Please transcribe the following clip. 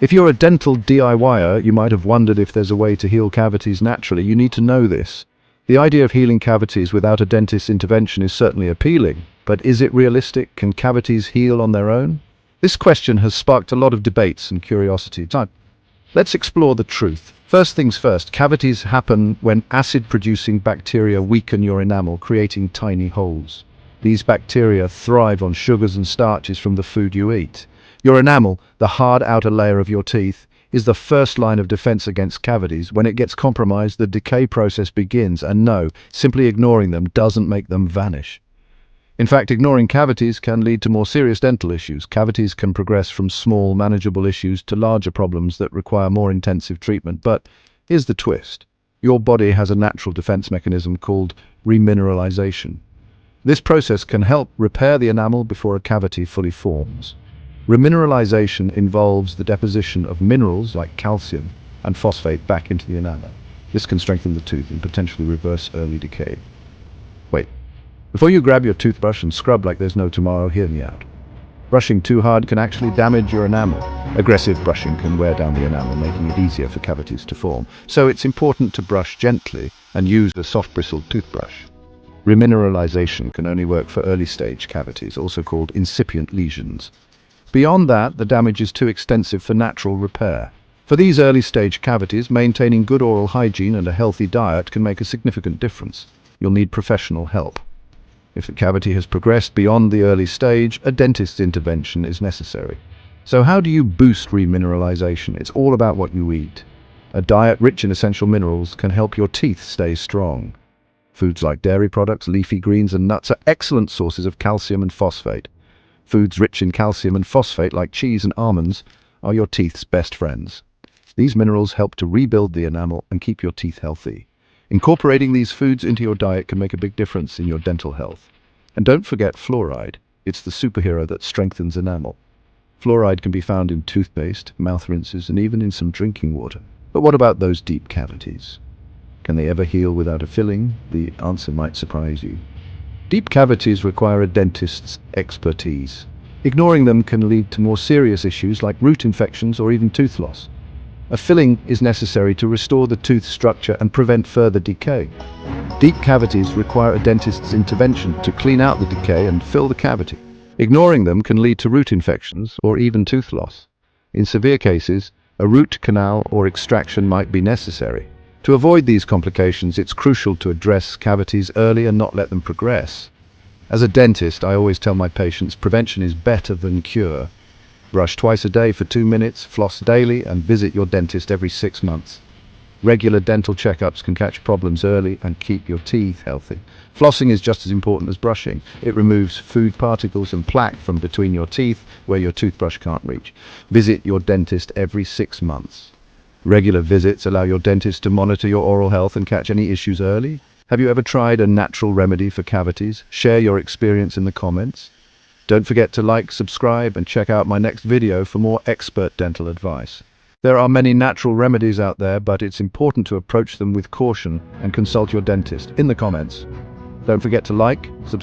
If you're a dental DIYer, you might have wondered if there's a way to heal cavities naturally. You need to know this. The idea of healing cavities without a dentist's intervention is certainly appealing, but is it realistic? Can cavities heal on their own? This question has sparked a lot of debates and curiosity. Let's explore the truth. First things first, cavities happen when acid-producing bacteria weaken your enamel, creating tiny holes. These bacteria thrive on sugars and starches from the food you eat. Your enamel, the hard outer layer of your teeth, is the first line of defense against cavities. When it gets compromised, the decay process begins, and no, simply ignoring them doesn't make them vanish. In fact, ignoring cavities can lead to more serious dental issues. Cavities can progress from small, manageable issues to larger problems that require more intensive treatment. But here's the twist. Your body has a natural defense mechanism called remineralization. This process can help repair the enamel before a cavity fully forms. Remineralization involves the deposition of minerals like calcium and phosphate back into the enamel. This can strengthen the tooth and potentially reverse early decay. Wait, before you grab your toothbrush and scrub like there's no tomorrow, hear me out. Brushing too hard can actually damage your enamel. Aggressive brushing can wear down the enamel, making it easier for cavities to form. So it's important to brush gently and use a soft bristled toothbrush. Remineralization can only work for early-stage cavities, also called incipient lesions. Beyond that, the damage is too extensive for natural repair. For these early-stage cavities, maintaining good oral hygiene and a healthy diet can make a significant difference. You'll need professional help. If the cavity has progressed beyond the early stage, a dentist's intervention is necessary. So how do you boost remineralization? It's all about what you eat. A diet rich in essential minerals can help your teeth stay strong. Foods like dairy products, leafy greens, and nuts are excellent sources of calcium and phosphate. Foods rich in calcium and phosphate, like cheese and almonds, are your teeth's best friends. These minerals help to rebuild the enamel and keep your teeth healthy. Incorporating these foods into your diet can make a big difference in your dental health. And don't forget fluoride. It's the superhero that strengthens enamel. Fluoride can be found in toothpaste, mouth rinses, and even in some drinking water. But what about those deep cavities? Can they ever heal without a filling? The answer might surprise you. Deep cavities require a dentist's expertise. Ignoring them can lead to more serious issues like root infections or even tooth loss. A filling is necessary to restore the tooth structure and prevent further decay. Deep cavities require a dentist's intervention to clean out the decay and fill the cavity. Ignoring them can lead to root infections or even tooth loss. In severe cases, a root canal or extraction might be necessary. To avoid these complications, it's crucial to address cavities early and not let them progress. As a dentist, I always tell my patients prevention is better than cure. Brush twice a day for 2 minutes, floss daily, and visit your dentist every 6 months. Regular dental checkups can catch problems early and keep your teeth healthy. Flossing is just as important as brushing. It removes food particles and plaque from between your teeth where your toothbrush can't reach. Visit your dentist every 6 months. Regular visits allow your dentist to monitor your oral health and catch any issues early. Have you ever tried a natural remedy for cavities? Share your experience in the comments. Don't forget to like, subscribe, and check out my next video for more expert dental advice. There are many natural remedies out there, but it's important to approach them with caution and consult your dentist. In the comments, don't forget to like, subscribe,